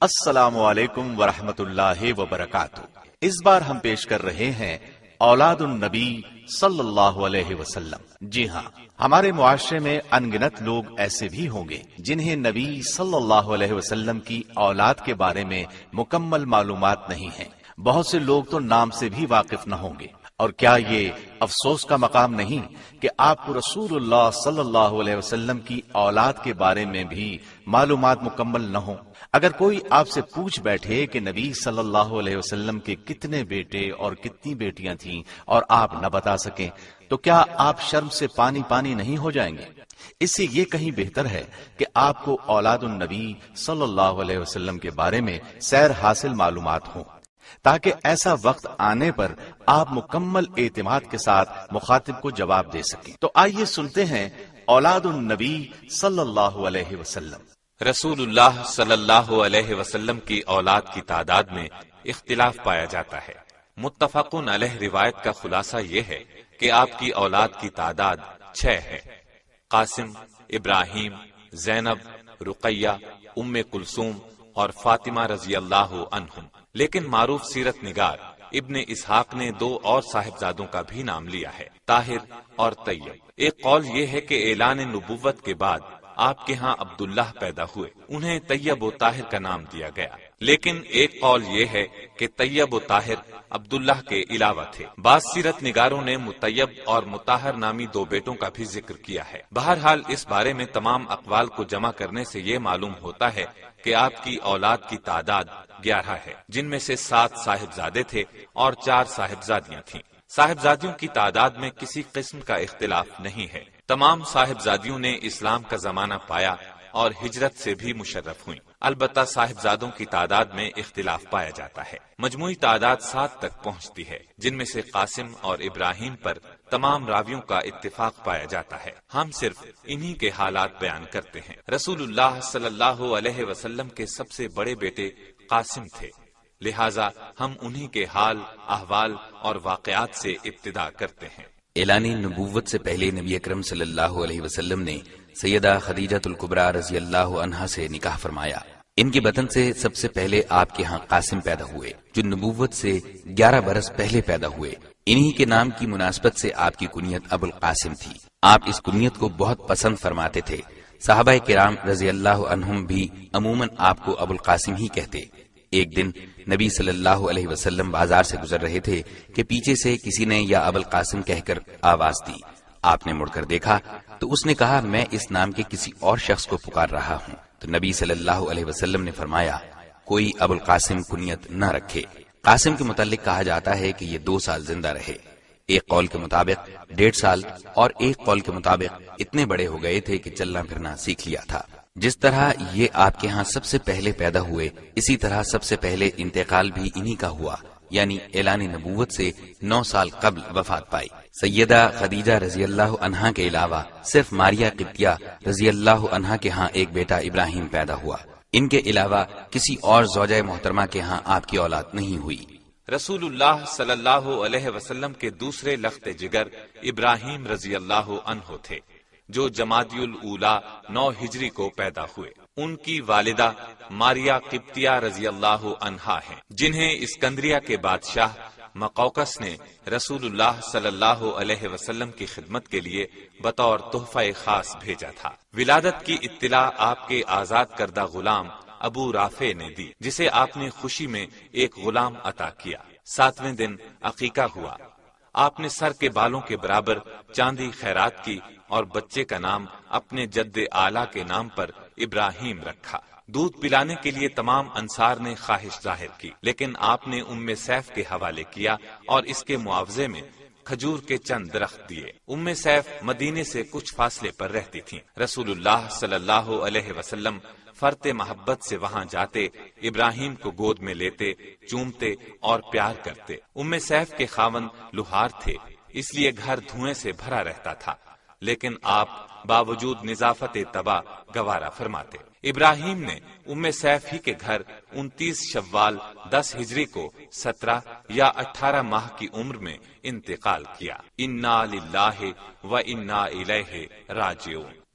السلام علیکم ورحمۃ اللہ وبرکاتہ۔ اس بار ہم پیش کر رہے ہیں اولاد النبی صلی اللہ علیہ وسلم۔ جی ہاں، ہمارے معاشرے میں انگنت لوگ ایسے بھی ہوں گے جنہیں نبی صلی اللہ علیہ وسلم کی اولاد کے بارے میں مکمل معلومات نہیں ہیں۔ بہت سے لوگ تو نام سے بھی واقف نہ ہوں گے۔ اور کیا یہ افسوس کا مقام نہیں کہ آپ کو رسول اللہ صلی اللہ علیہ وسلم کی اولاد کے بارے میں بھی معلومات مکمل نہ ہوں؟ اگر کوئی آپ سے پوچھ بیٹھے کہ نبی صلی اللہ علیہ وسلم کے کتنے بیٹے اور کتنی بیٹیاں تھیں اور آپ نہ بتا سکیں تو کیا آپ شرم سے پانی پانی نہیں ہو جائیں گے؟ اس سے یہ کہیں بہتر ہے کہ آپ کو اولاد النبی صلی اللہ علیہ وسلم کے بارے میں سیر حاصل معلومات ہوں، تاکہ ایسا وقت آنے پر آپ مکمل اعتماد کے ساتھ مخاطب کو جواب دے سکیں۔ تو آئیے سنتے ہیں اولاد النبی صلی اللہ علیہ وسلم۔ رسول اللہ صلی اللہ علیہ وسلم کی اولاد کی تعداد میں اختلاف پایا جاتا ہے۔ متفقن علیہ روایت کا خلاصہ یہ ہے کہ آپ کی اولاد کی تعداد 6 ہے۔ قاسم، ابراہیم، زینب، رقیہ، ام کلثوم اور فاطمہ رضی اللہ عنہم۔ لیکن معروف سیرت نگار ابن اسحاق نے 2 اور صاحبزادوں کا بھی نام لیا ہے، طاہر اور طیب۔ ایک قول یہ ہے کہ اعلان نبوت کے بعد آپ کے ہاں عبداللہ پیدا ہوئے، انہیں طیب و طاہر کا نام دیا گیا۔ لیکن ایک قول یہ ہے کہ طیب و طاہر عبداللہ کے علاوہ تھے۔ بعض سیرت نگاروں نے مطیب اور مطہر نامی 2 بیٹوں کا بھی ذکر کیا ہے۔ بہرحال اس بارے میں تمام اقوال کو جمع کرنے سے یہ معلوم ہوتا ہے کہ آپ کی اولاد کی تعداد 11 ہے، جن میں سے 7 صاحبزادے تھے اور 4 صاحبزادیاں تھیں۔ صاحبزادیوں کی تعداد میں کسی قسم کا اختلاف نہیں ہے۔ تمام صاحبزادیوں نے اسلام کا زمانہ پایا اور ہجرت سے بھی مشرف ہوئیں۔ البتہ صاحبزادوں کی تعداد میں اختلاف پایا جاتا ہے۔ مجموعی تعداد 7 تک پہنچتی ہے، جن میں سے قاسم اور ابراہیم پر تمام راویوں کا اتفاق پایا جاتا ہے۔ ہم صرف انہی کے حالات بیان کرتے ہیں۔ رسول اللہ صلی اللہ علیہ وسلم کے سب سے بڑے بیٹے قاسم تھے، لہٰذا ہم انہی کے حال، احوال اور واقعات سے ابتدا کرتے ہیں۔ اعلان نبوت سے پہلے نبی اکرم صلی اللہ علیہ وسلم نے سیدہ خدیجہ الکبریٰ رضی اللہ عنہا سے نکاح فرمایا۔ ان کے بطن سے سب سے پہلے آپ کے ہاں قاسم پیدا ہوئے، جو نبوت سے 11 برس پہلے پیدا ہوئے۔ انہی کے نام کی مناسبت سے آپ کی کنیت ابو القاسم تھی۔ آپ اس کنیت کو بہت پسند فرماتے تھے۔ صحابہ کرام رضی اللہ عنہم بھی عموماً آپ کو ابو القاسم ہی کہتے۔ ایک دن نبی صلی اللہ علیہ وسلم بازار سے گزر رہے تھے کہ پیچھے سے کسی نے یا ابو القاسم کہہ کر آواز دی۔ آپ نے مڑ کر دیکھا تو اس نے کہا، میں اس نام کے کسی اور شخص کو پکار رہا ہوں۔ تو نبی صلی اللہ علیہ وسلم نے فرمایا، کوئی ابو القاسم کنیت نہ رکھے۔ قاسم کے متعلق کہا جاتا ہے کہ یہ 2 سال زندہ رہے۔ ایک قول کے مطابق 1.5 سال اور ایک قول کے مطابق اتنے بڑے ہو گئے تھے کہ چلنا پھرنا سیکھ لیا تھا۔ جس طرح یہ آپ کے ہاں سب سے پہلے پیدا ہوئے، اسی طرح سب سے پہلے انتقال بھی انہی کا ہوا، یعنی اعلان نبوت سے 9 سال قبل وفات پائی۔ سیدہ خدیجہ رضی اللہ عنہا کے علاوہ صرف ماریہ قبطیہ رضی اللہ عنہا کے ہاں ایک بیٹا ابراہیم پیدا ہوا۔ ان کے علاوہ کسی اور زوجہ محترمہ کے ہاں آپ کی اولاد نہیں ہوئی۔ رسول اللہ صلی اللہ علیہ وسلم کے دوسرے لخت جگر ابراہیم رضی اللہ عنہ تھے، جو جمادی الاولیٰ 9 ہجری کو پیدا ہوئے۔ ان کی والدہ ماریہ قبطیہ رضی اللہ عنہا ہیں، جنہیں اسکندریہ کے بادشاہ مقوقس نے رسول اللہ صلی اللہ علیہ وسلم کی خدمت کے لیے بطور تحفہ خاص بھیجا تھا۔ ولادت کی اطلاع آپ کے آزاد کردہ غلام ابو رافع نے دی، جسے آپ نے خوشی میں ایک غلام عطا کیا۔ 7ویں دن عقیقہ ہوا۔ آپ نے سر کے بالوں کے برابر چاندی خیرات کی اور بچے کا نام اپنے جد اعلیٰ کے نام پر ابراہیم رکھا۔ دودھ پلانے کے لیے تمام انصار نے خواہش ظاہر کی، لیکن آپ نے ام سیف کے حوالے کیا اور اس کے معاوضے میں کھجور کے چند درخت دیے۔ ام سیف مدینے سے کچھ فاصلے پر رہتی تھیں۔ رسول اللہ صلی اللہ علیہ وسلم فرط محبت سے وہاں جاتے، ابراہیم کو گود میں لیتے، چومتے اور پیار کرتے۔ ام سیف کے خاوند لوہار تھے، اس لیے گھر دھوئیں سے بھرا رہتا تھا، لیکن آپ باوجود نظافت طبع گوارا فرماتے۔ ابراہیم نے ام سیف ہی کے گھر 29 شوال 10 ہجری کو 17 یا 18 ماہ کی عمر میں انتقال کیا۔ انا للہ و انا الیہ راجعون۔